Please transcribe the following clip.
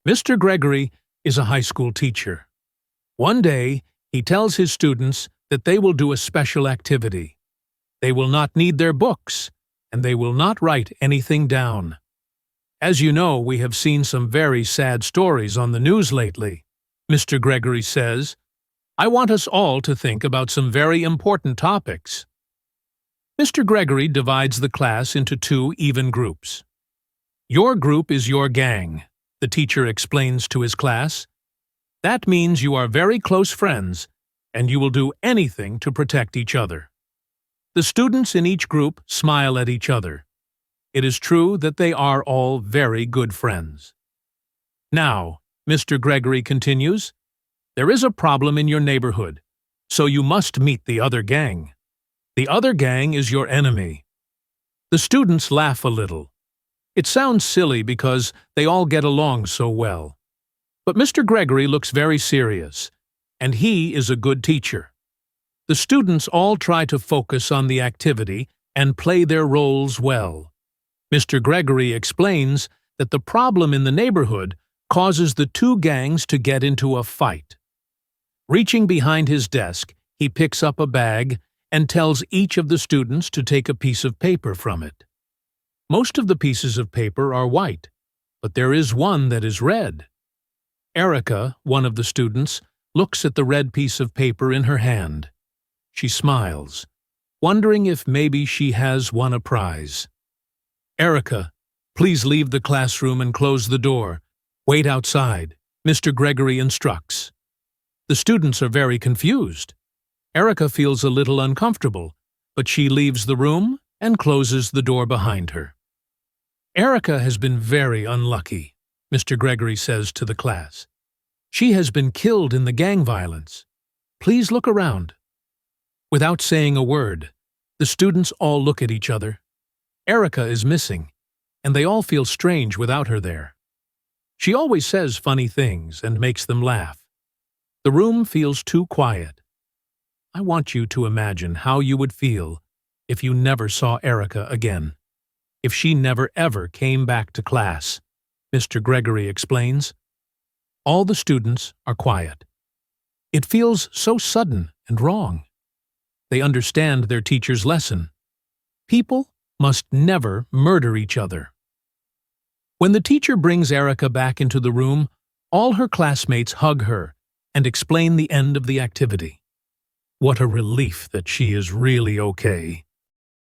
Mr. Gregory is a high school teacher. One day, he tells his students that they will do a special activity. They will not need their books, and they will not write anything down. As you know, we have seen some very sad stories on the news lately. Mr. Gregory says, I want us all to think about some very important topics. Mr. Gregory divides the class into two even groups. Your group is your gang, the teacher explains to his class. That means you are very close friends, and you will do anything to protect each other. The students in each group smile at each other. It is true that they are all very good friends. Now, Mr. Gregory continues, there is a problem in your neighborhood, so you must meet the other gang. The other gang is your enemy. The students laugh a little. It sounds silly because they all get along so well. But Mr. Gregory looks very serious, and he is a good teacher. The students all try to focus on the activity and play their roles well. Mr. Gregory explains that the problem in the neighborhood causes the two gangs to get into a fight. Reaching behind his desk, he picks up a bag and tells each of the students to take a piece of paper from it. Most of the pieces of paper are white, but there is one that is red. Erica, one of the students, looks at the red piece of paper in her hand. She smiles, wondering if maybe she has won a prize. Erica, please leave the classroom and close the door. Wait outside, Mr. Gregory instructs. The students are very confused. Erica feels a little uncomfortable, but she leaves the room and closes the door behind her. Erica has been very unlucky, Mr. Gregory says to the class. She has been killed in the gang violence. Please look around. Without saying a word, the students all look at each other. Erica is missing, and they all feel strange without her there. She always says funny things and makes them laugh. The room feels too quiet. I want you to imagine how you would feel if you never saw Erica again. If she never ever came back to class, Mr. Gregory explains. All the students are quiet. It feels so sudden and wrong. They understand their teacher's lesson. People must never murder each other. When the teacher brings Erica back into the room, all her classmates hug her and explain the end of the activity. What a relief that she is really okay.